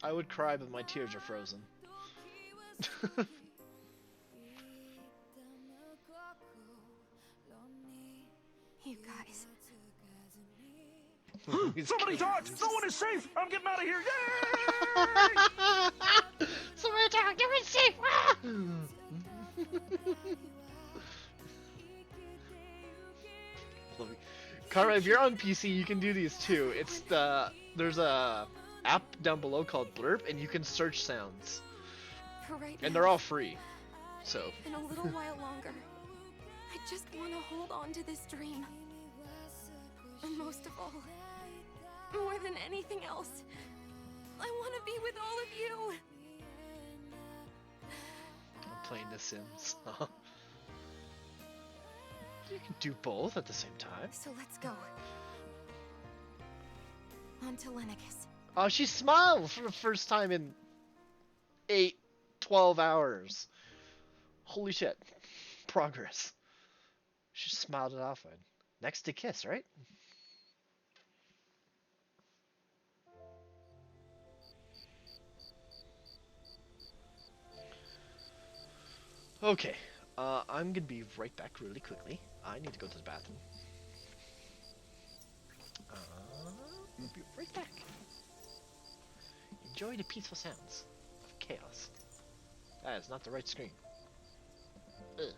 I would cry, but my tears are frozen. You guys. Somebody talk! No one is safe! I'm getting out of here! Yay! Somebody talk! Give me safe! Ah! Kara, if you're on PC, you can do these too. There's a app down below called Blurp, and you can search sounds, For right and now, they're all free. So in a little while longer, I just want to hold on to this dream. And most of all, more than anything else, I want to be with all of you. I'm playing The Sims. You can do both at the same time. So let's go. On to Lenegis. Oh, she smiled for the first time in 12 hours. Holy shit. Progress. She smiled it off. Next to kiss, right? Okay. I'm gonna be right back really quickly. I need to go to the bathroom. I'll be right back. Enjoy the peaceful sounds of chaos. That is not the right screen. Ugh.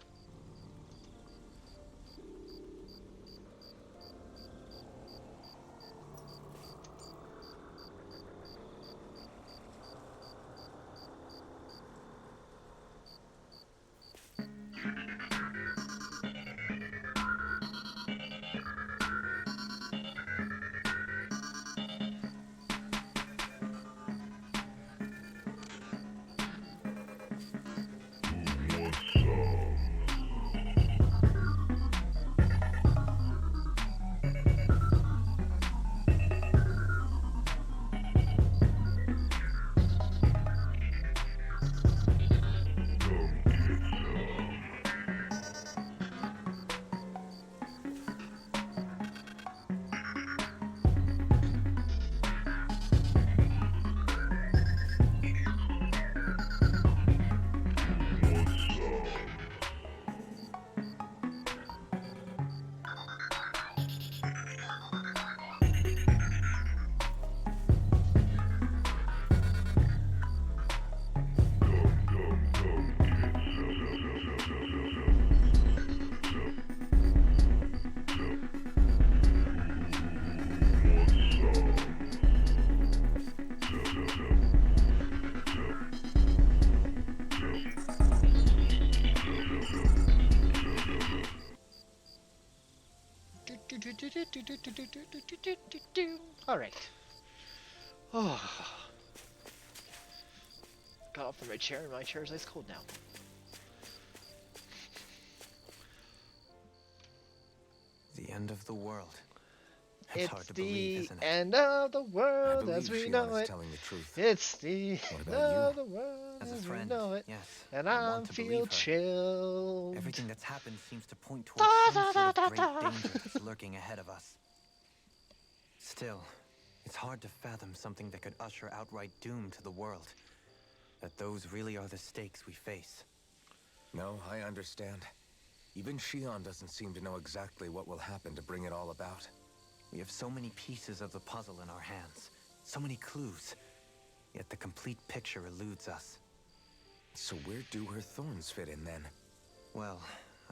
All right. Oh. Got up from my chair, and my chair is ice cold now. The end of the world. It's hard to the believe, isn't it? end of the I world believe as we Shion know is it. telling the truth. It's the What end about of you? the world As a as friend, we know it. yes. And I I want to feel believe her. chilled. Everything that's happened seems to point towards some sort of great danger that's lurking ahead of us. Still, it's hard to fathom something that could usher outright doom to the world. That those really are the stakes we face. No, I understand. Even Shion doesn't seem to know exactly what will happen to bring it all about. We have so many pieces of the puzzle in our hands, so many clues, yet the complete picture eludes us. So where do her thorns fit in then? Well,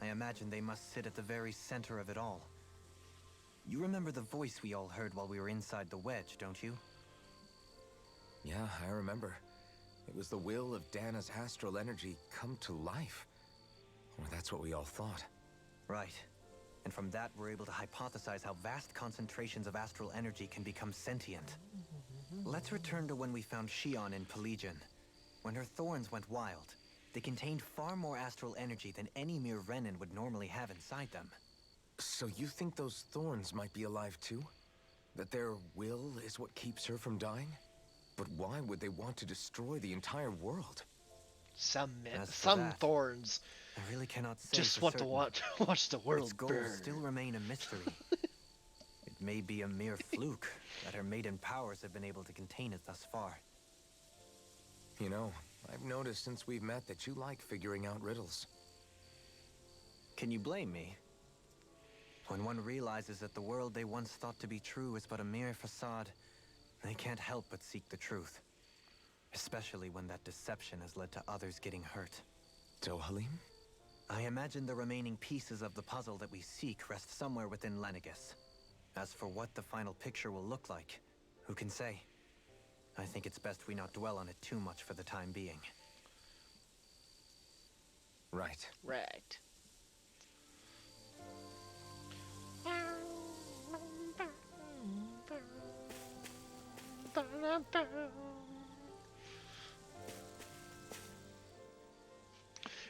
I imagine they must sit at the very center of it all. You remember the voice we all heard while we were inside the wedge, don't you? Yeah, I remember. It was the will of Dana's astral energy come to life. Or that's what we all thought. Right. And from that, we're able to hypothesize how vast concentrations of astral energy can become sentient. Let's return to when we found Shion in Pelagion. When her thorns went wild, they contained far more astral energy than any mere Renin would normally have inside them. So you think those thorns might be alive too? That their will is what keeps her from dying? But why would they want to destroy the entire world? Some As for some that, thorns I really cannot say just for want to certain. watch the world Its goals burn. still remain a mystery. It may be a mere fluke that her maiden powers have been able to contain it thus far. You know, I've noticed since we've met that you like figuring out riddles. Can you blame me? When one realizes that the world they once thought to be true is but a mere facade, they can't help but seek the truth. Especially when that deception has led to others getting hurt. Dohalim? I imagine the remaining pieces of the puzzle that we seek rest somewhere within Lenegis. As for what the final picture will look like, who can say? I think it's best we not dwell on it too much for the time being. Right. Right.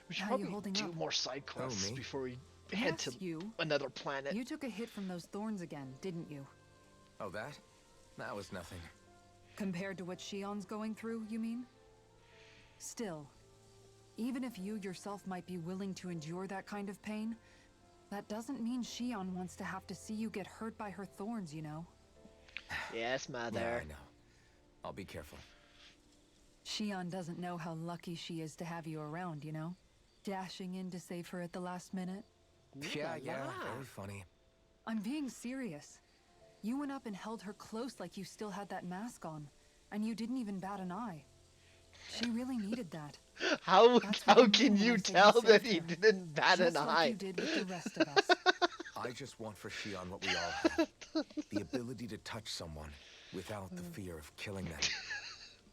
We should How you probably holding do up? more side quests me? before we head Yes, to you. another planet. You took a hit from those thorns again, didn't you? Oh, that? That was nothing. Compared to what Shion's going through, you mean? Still, even if you yourself might be willing to endure that kind of pain, that doesn't mean Shion wants to have to see you get hurt by her thorns, you know? Yes, Yeah, mother. I know. I'll be careful. Shion doesn't know how lucky she is to have you around, you know? Dashing in to save her at the last minute. Yeah, la la. very funny. I'm being serious. You went up and held her close like you still had that mask on, and you didn't even bat an eye. She really needed that. How That's what I can mean you when I say tell you that saved he her. didn't bat Just an like eye? you did with the rest of us. I just want for Shion what we all have. The ability to touch someone without the fear of killing them.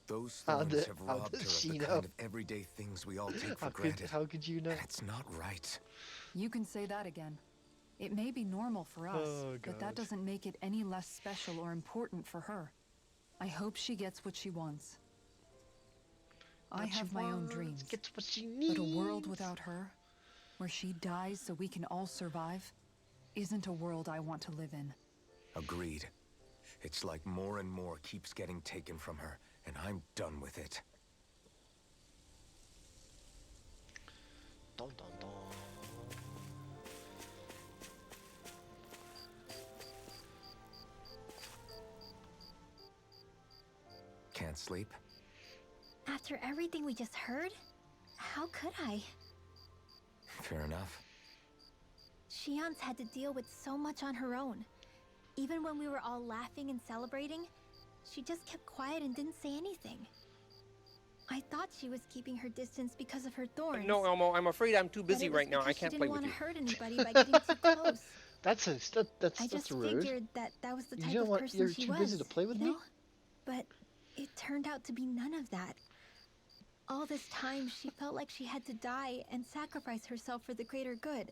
Those How thorns did- have how robbed did her of she the know? kind of everyday things we all take for granted. How could you know? And it's not right. You can say that again. It may be normal for us, Oh, but God. that doesn't make it any less special or important for her. I hope she gets what she wants. I What she have my own wants, dreams, Gets what she needs. but a world without her, where she dies so we can all survive, isn't a world I want to live in. Agreed. It's like more and more keeps getting taken from her, and I'm done with it. Dun, dun, dun. Can't sleep? After everything we just heard, how could I? Fair enough. Shion's had to deal with so much on her own. Even when we were all laughing and celebrating, she just kept quiet and didn't say anything. I thought she was keeping her distance because of her thorns. No, Elmo, I'm afraid I'm too but busy it was right now. I because can't she play didn't with want you. to hurt anybody by getting too close. That's I just that's rude. figured that was the You type know of what? person You're she too was. busy to play with you me? know? But it turned out to be none of that. All this time, she felt like she had to die and sacrifice herself for the greater good.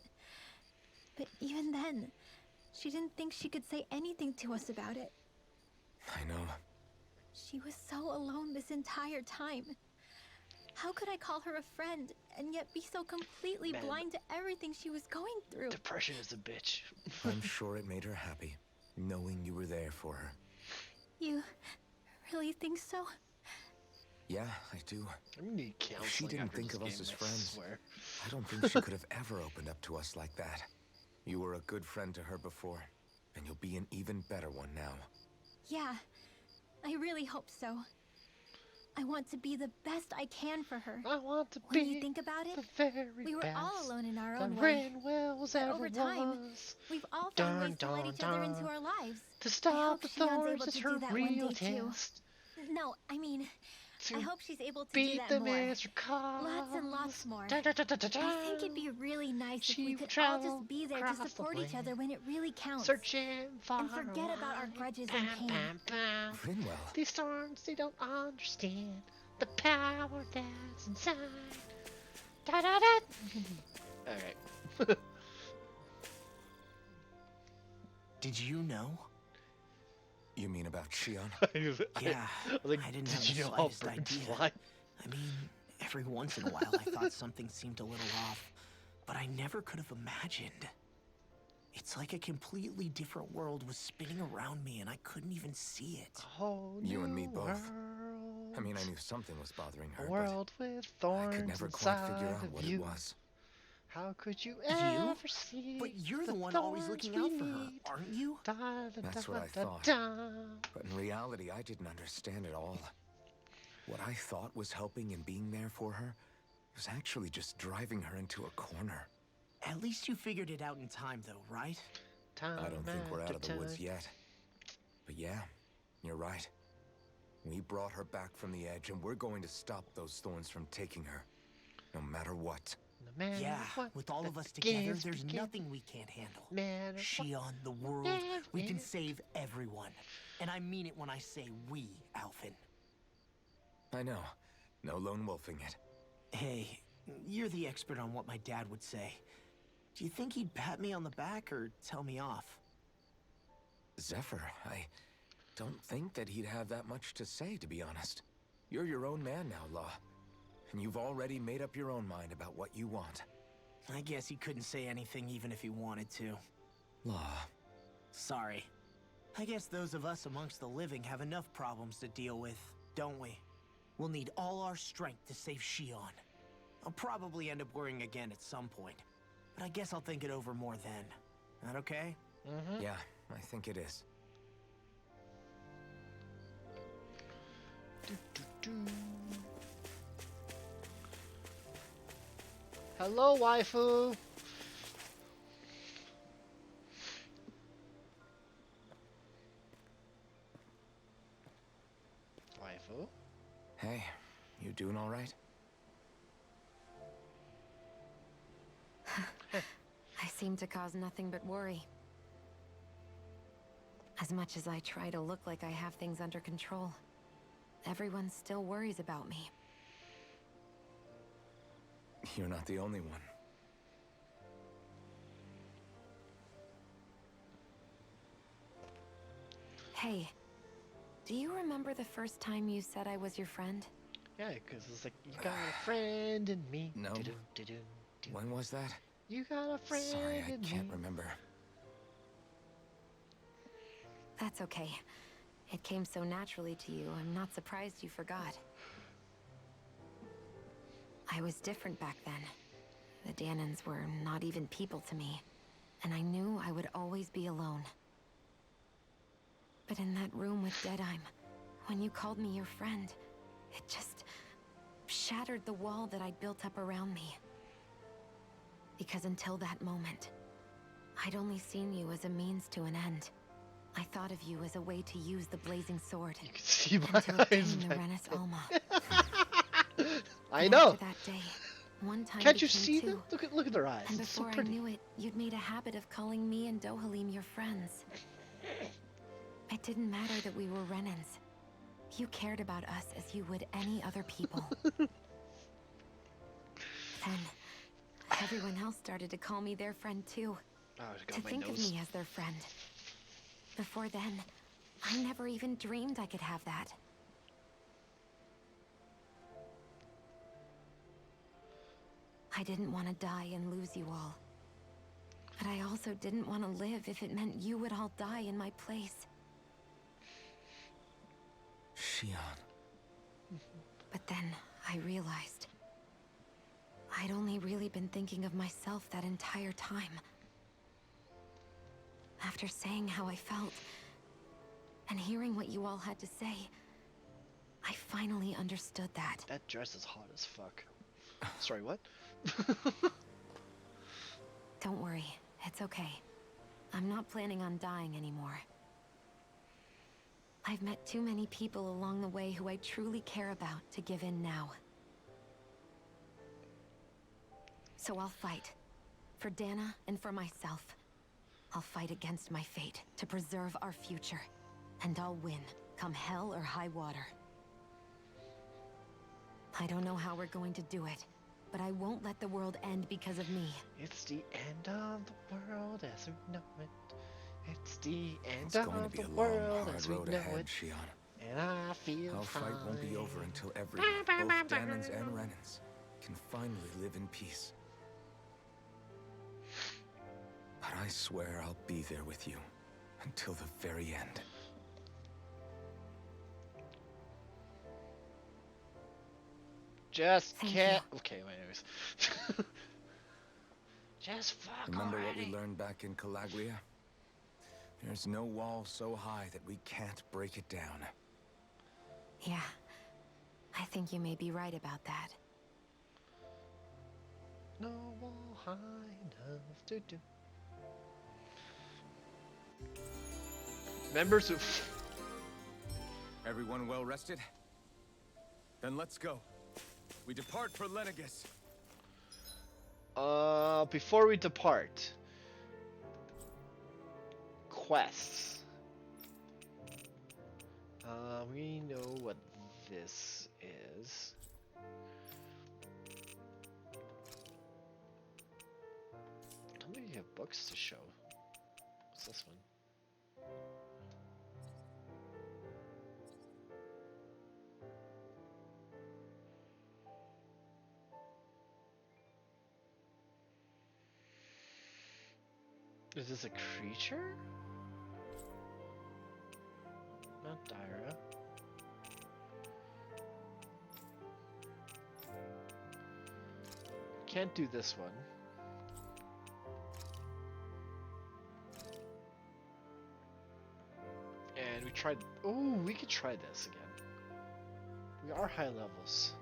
But even then, she didn't think she could say anything to us about it. I know. She was so alone this entire time. How could I call her a friend and yet be so completely Man. blind to everything she was going through? Depression is a bitch. I'm sure it made her happy, knowing you were there for her. You really think so? Yeah, I do. I need counseling. She didn't after think this of us game, as I friends. swear. I don't think she could have ever opened up to us like that. You were a good friend to her before, and you'll be an even better one now. Yeah, I really hope so. I want to be the best I can for her. I want to When be you think about it, the very we were best. all alone in our The own way. rain wells But ever over time, was. We've all Dun, found ways to let dun, each other into dun. our lives. To I stop hope the Shion's thorns able is to her do that one real day too. test. No, I mean, I To hope she's able to do beat that the more. Mr. Cause. Lots and lots more. Dun, dun, dun, dun, dun, I think it'd dun. be really nice if She we will could all travel just be there to across the support each other land. when it really counts. Searching far And forget about our wide. grudges and Bam, pain. bam, bam. Rinwell, These storms, they don't understand the power that's inside. Da da da. Alright. Did you know? you mean about Shion? Yeah, Like, I didn't did have the you know how slightest birds idea. fly? I mean, every once in a while I thought something seemed a little off, but I never could have imagined. It's like a completely different world was spinning around me and I couldn't even see it. A whole You and me new both. world. I mean, I knew something was bothering her, A world with but I thorns could never quite inside figure out of what you. it was. How could you ever see? But you're the one thorns always looking we out for her, need? aren't you? Da, da, That's da, what I da, thought. da. But in reality, I didn't understand it all. What I thought was helping and being there for her was actually just driving her into a corner. At least you figured it out in time, though, right? Time I don't think we're out after of the woods time. yet. But yeah, you're right. We brought her back from the edge, and we're going to stop those thorns from taking her. No matter what. No matter Yeah, what with all the of us together, games there's begin, nothing we can't handle. matter what Shion, the world, matter we can what. save everyone. And I mean it when I say we, Alphen. I know. No lone wolfing it. Hey, you're the expert on what my dad would say. Do you think he'd pat me on the back or tell me off? Zephyr, I don't think that he'd have that much to say, to be honest. You're your own man now, Law. And you've already made up your own mind about what you want. I guess he couldn't say anything even if he wanted to. Law. Sorry. I guess those of us amongst the living have enough problems to deal with, don't we? We'll need all our strength to save Shion. I'll probably end up worrying again at some point, but I guess I'll think it over more then. That okay? Mm-hmm. Yeah, I think it is. Hello, waifu. Waifu. Hey, you doing all right? I seem to cause nothing but worry. As much as I try to look like I have things under control, everyone still worries about me. You're not the only one. Hey, do you remember the first time you said I was your friend? Yeah, because it's like, you got a friend in me. No. Do-do, do-do, do. When was that? You got a friend Sorry, I in can't me. remember. That's okay. It came so naturally to you, I'm not surprised you forgot. I was different back then. The Danans were not even people to me, and I knew I would always be alone. But in that room with Deadime, when you called me your friend, it just shattered the wall that I'd built up around me. Because until that moment, I'd only seen you as a means to an end. I thought of you as a way to use the blazing sword. You can see my Until it eyes came to back Renis then. Alma. I And know. after that day, one time Can't you became see two. them? Look at their eyes. And It's so before I pretty. knew it, you'd made a habit of calling me and Dohalim your friends. It didn't matter that we were Renans. You cared about us as you would any other people. Then, everyone else started to call me their friend too. Oh, I To got my think of nose. me as their friend. Before then, I never even dreamed I could have that. I didn't want to die and lose you all. But I also didn't want to live if it meant you would all die in my place. Shion. But then I realized I'd only really been thinking of myself that entire time. After saying how I felt and hearing what you all had to say, I finally understood that. That dress is hot as fuck. Sorry, what? Don't worry, it's okay. I'm not planning on dying anymore. I've met too many people along the way who I truly care about to give in now. So I'll fight. For Dana and for myself. I'll fight against my fate to preserve our future. And I'll win, come hell or high water. I don't know how we're going to do it, but I won't let the world end because of me. It's the end of the world as we know it. It's the end It's going to of be the a long, world hard as we road know ahead, it. Shion. And I feel Our fine. fight won't be over until everyone, both Danans and Renans, can finally live in peace. But I swear I'll be there with you until the very end. Just Thank can't. Okay, wait, anyways. Just fuck Remember what we already. learned back in Calagria? There's no wall so high that we can't break it down. Yeah. I think you may be right about that. No wall high enough to do. Members of. Everyone well rested? Then let's go. We depart for Lenegis. Before we depart, quests. We know what this is. I don't think you have books to show. What's this one? Is this a creature? Not Dyra. Can't do this one. And we tried. Oh, we could try this again. We are high levels.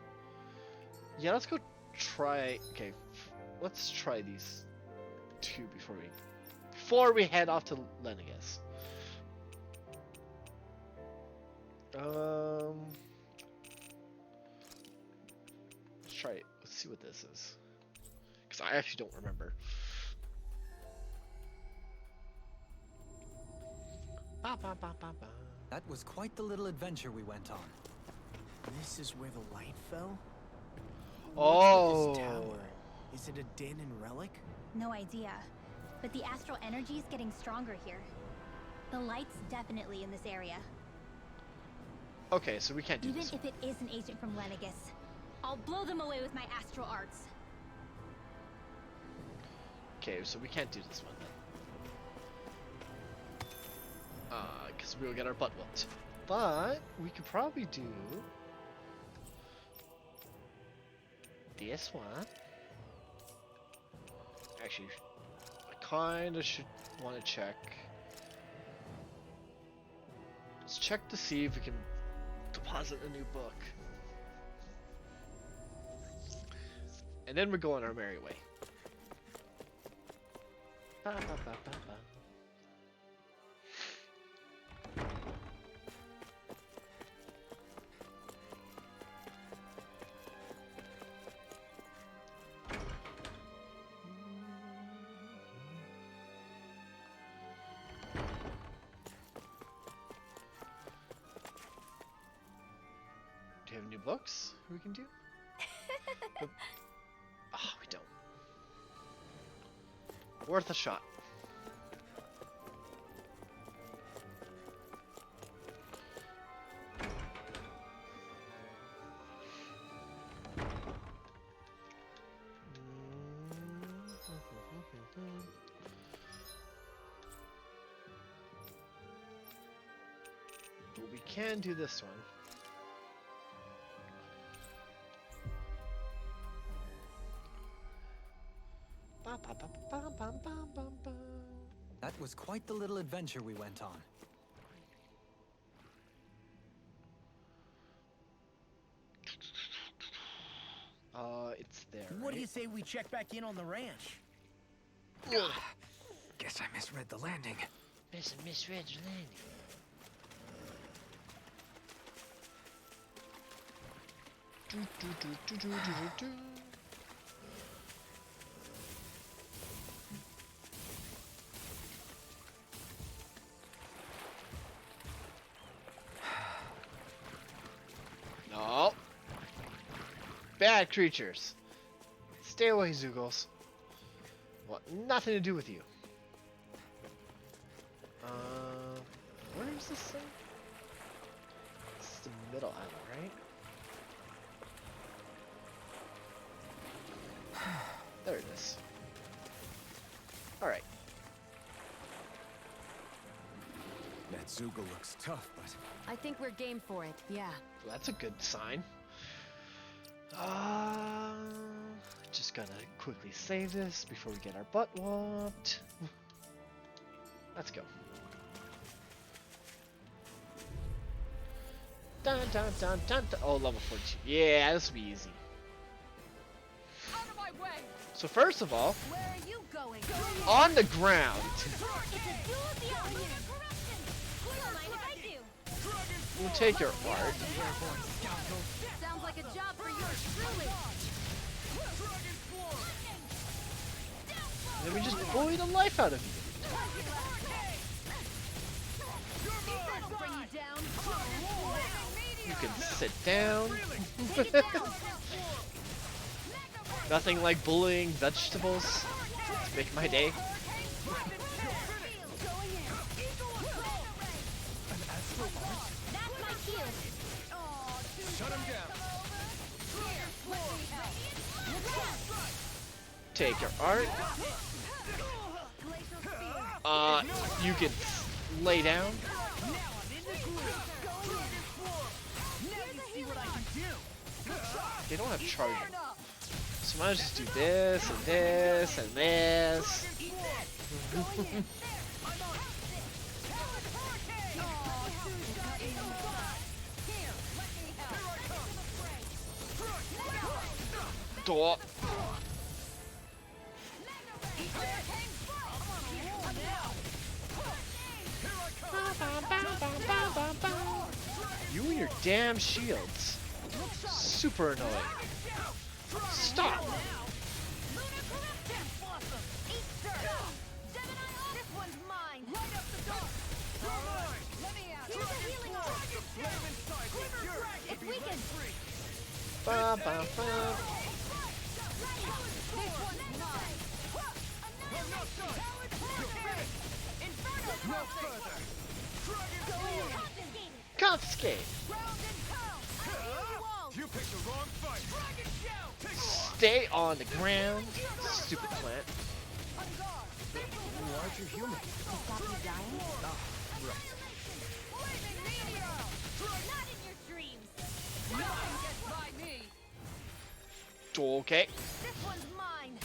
Yeah, let's go try. Okay, let's try these two before we head off to Lenegis. Let's try it. Let's see what this is. Because I actually don't remember. Ba, ba, ba, ba, ba. That was quite the little adventure we went on. This is where the light fell? Oh. What's with this tower? Is it a den and relic? No idea. But the astral energy is getting stronger here. The light's definitely in this area. Okay, so we can't do Even this if one. it is an agent from Lenegis, I'll blow them away with my astral arts. Okay, so we can't do this one then. Because we'll get our butt whooped. But we could probably do this one. Actually, I kinda should want to check. Let's check to see if we can deposit a new book. And then we go on our merry way. Ba, ba, ba, ba, ba. Do you have new books we can do? Oh, we don't. Worth a shot. But we can do this one. That was quite the little adventure we went on. It's there. What do right? you say we check back in on the ranch? Guess I misread the landing. Misread your landing. No. Bad creatures. Stay away, Zugos. Want nothing to do with you. Where is this thing? This is the middle island, right? There it is. Alright. That Zugal looks tough, but I think we're game for it, yeah. Well, that's a good sign. Just gonna quickly save this before we get our butt whooped. Let's go. Dun, dun, dun, dun, dun. Oh, level 14. Yeah, this will be easy. Out of my way! So first of all, Where are you going? on the ground, It's a duel of the elements. Don't mind if I do. we'll take your art. Sounds like a job for yours truly. And then we just bully the life out of you. That'll bring you down. You can sit down. Nothing like bullying vegetables to make my day. That's my cue. Shut him down. Take your art. You can lay down. They don't have charging. So might as well just do this and this and this. Door. You and your damn shields. Super annoying. Stop! This one's mine. Right up the door. Let me out. Here's a healing orb. It's weakened. Ba, ba, ba. This one's mine. Inferno further. Confiscate. You picked the wrong fight. Stay on the ground. Stupid plant. Why'd you human? Stop you dying? Not in your dreams. Nothing gets by me. Okay. This one's mine.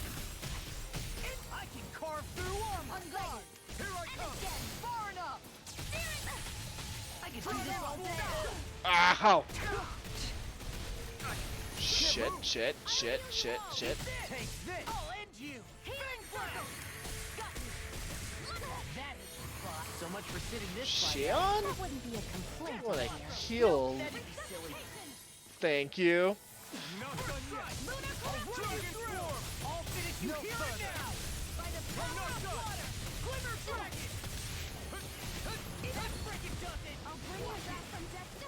I can carve through armor. Unguard. Here I come. Again, far enough. I can do this all day. Ow! Shit, shit, shit, shit, shit. Take this. I'll end you. Healing circle. That is your boss. So much for sitting this fight. Shion? That wouldn't be a complaint. I wanna heal. That'd be silly. Thank you. Not done yet. I'll run you through. I'll finish you here and now. By the power of water. Glimmer dragon. That freaking does it. I'll bring you back from death to...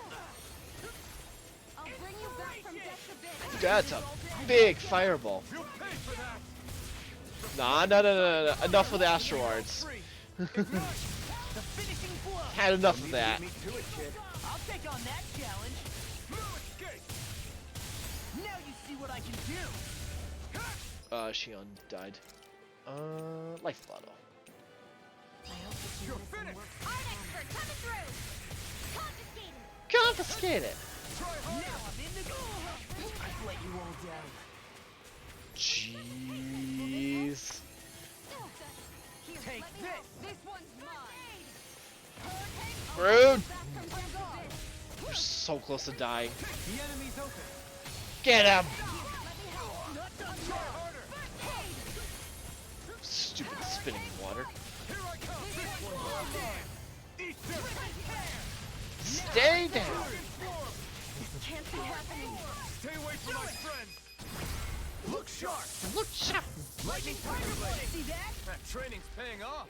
I'll bring you back from death to bit. That's a big fireball. You'll pay for that. Nah, no. Enough with Astro Arts. The finishing blow. Had enough of that. I'll take on that challenge. No escape. Now you see what I can do. Shion died. Life bottle. You're finished. Art expert coming through. Confiscated. Confiscate it. Now I'm in the I've let you all down. Jeez. Take this. This one's mine. Rude. Back from death to bit. You're so close to dying. The enemy's open. Get him. Not done yet. Harder. Stupid spinning water. Here I come. This one's all mine. Eat this. Stay down. This can't be happening. Stay away from my friends. Look sharp. Look sharp. Lightning tiger blade. See that? That training's paying off.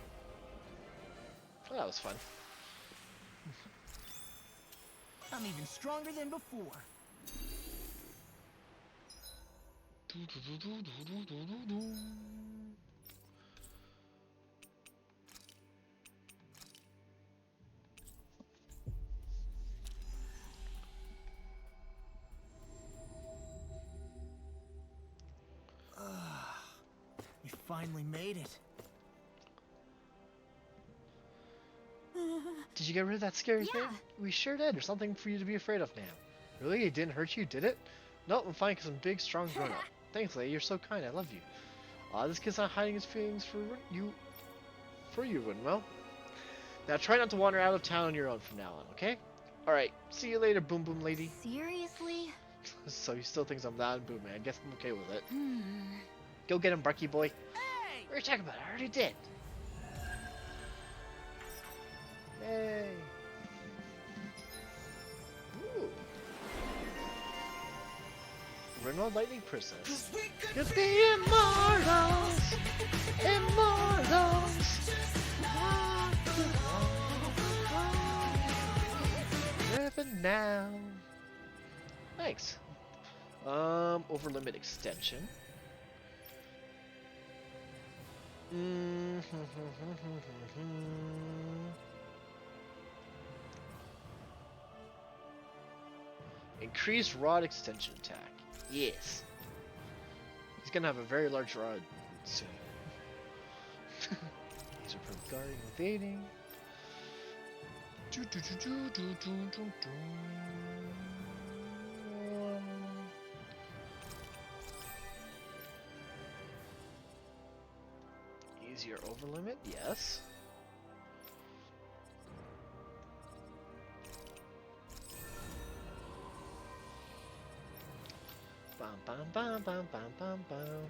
Oh, that was fun. I'm even stronger than before. We finally made it. Did you get rid of that scary thing? Yeah. We sure did. There's something for you to be afraid of now. Really? It didn't hurt you, did it? Nope, I'm fine because I'm big, strong, grown up. Thanks, Lei. You're so kind. I love you. This kid's not hiding his feelings for you, Rinwell. Now try not to wander out of town on your own from now on, okay? Alright, see you later, Boom Boom Lady. Seriously? So he still thinks I'm not Boom Man. I guess I'm okay with it. Go get him, Barky boy. Hey! What are you talking about? I already did. Yay. Ooh. Rinwell Lightning Princess. You'll be immortals! Immortals! Living now. Thanks. Over limit extension. Increased rod extension attack. Yes. He's gonna have a very large rod soon. Super guarding, evading. Easier over limit, yes. Bam bam bam bam bam bam bam.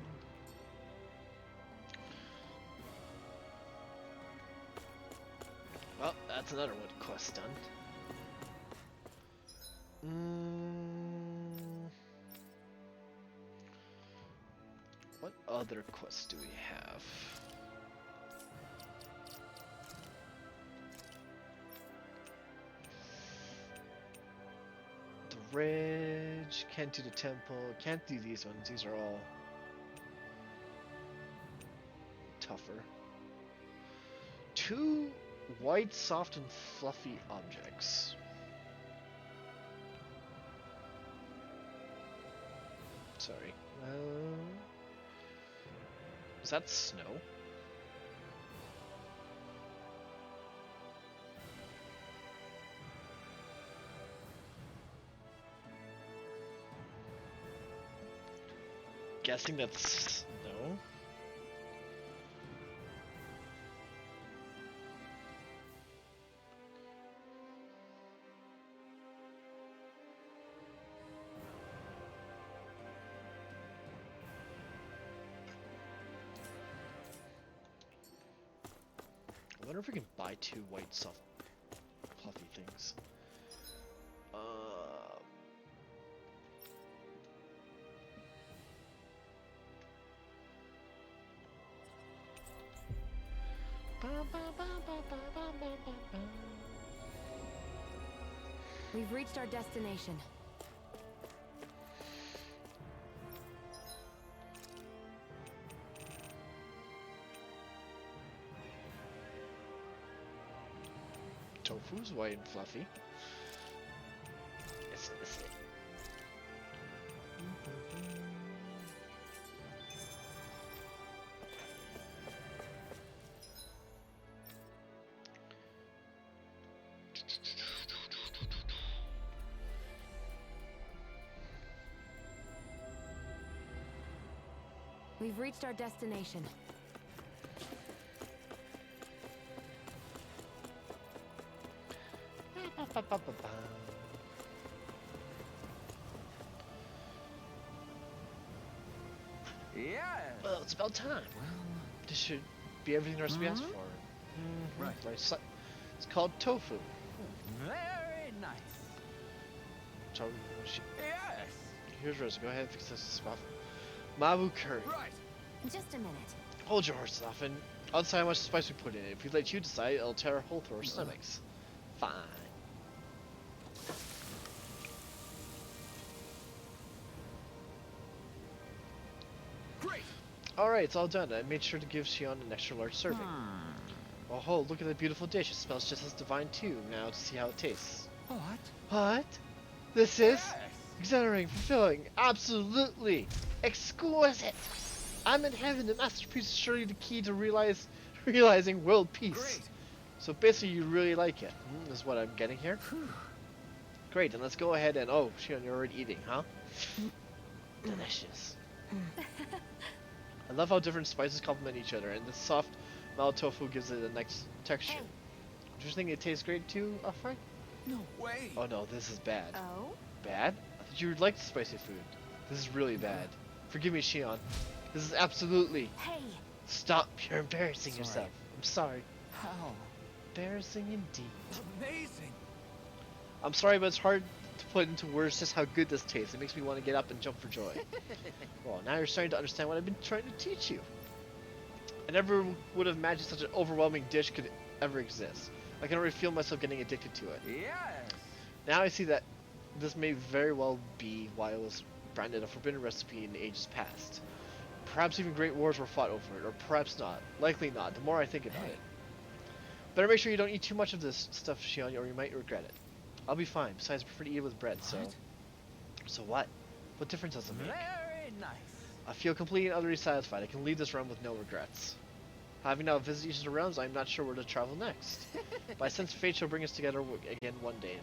Well, that's another one quest done. What other quests do we have? The Ridge, can't do the Temple, can't do these ones, these are all tougher. 2 white, soft, and fluffy objects. Sorry. Is that snow? Guessing that's snow. I wonder if we can buy 2 white soft fluffy things. We've reached our destination. Tofu's white and fluffy. Is it? We've reached our destination. Yeah. Well, it's about time. This should be everything the recipe asked for. Right. It's called tofu. Very nice. Yes. Yes. Here's Rosa. Go ahead and fix this stuff. Mabu curry. Right. Just a minute. Hold your horses off and I'll decide how much spice we put in it. If we let you decide, it'll tear a hole through our stomachs. Fine. Great. Alright, it's all done. I made sure to give Xion an extra large serving. Oh, look at the beautiful dish. It smells just as divine too. Now to see how it tastes. What? What? This is Yes. exhilarating, fulfilling, absolutely exquisite. I'm in heaven. The masterpiece is surely the key to realizing world peace. Great. So basically, you really like it. Is what I'm getting here. Great, then let's go ahead and Xion, you're already eating, huh? Delicious. I love how different spices complement each other, and the soft mild tofu gives it a nice texture. Do you think it tastes great too, Frank? No way. Oh no, this is bad. Oh? Bad? I thought you liked spicy food. This is really bad. Forgive me, Shion. This is absolutely... Hey! Stop, you're embarrassing Sorry. yourself. I'm sorry. How? Embarrassing indeed. Amazing. I'm sorry, but it's hard to put into words just how good this tastes. It makes me want to get up and jump for joy. Well, now you're starting to understand what I've been trying to teach you. I never would have imagined such an overwhelming dish could ever exist. I can already feel myself getting addicted to it. Yes. Now I see that this may very well be why it was branded a forbidden recipe in ages past. Perhaps even great wars were fought over it, or perhaps not. Likely not, the more I think about it. Better make sure you don't eat too much of this stuff, Shion, or you might regret it. I'll be fine. Besides, I prefer to eat it with bread, so... What? So what? What difference does it make? Very nice. I feel completely and utterly satisfied. I can leave this realm with no regrets. Having now visited each of the realms, I'm not sure where to travel next. But I sense fate shall bring us together again one day.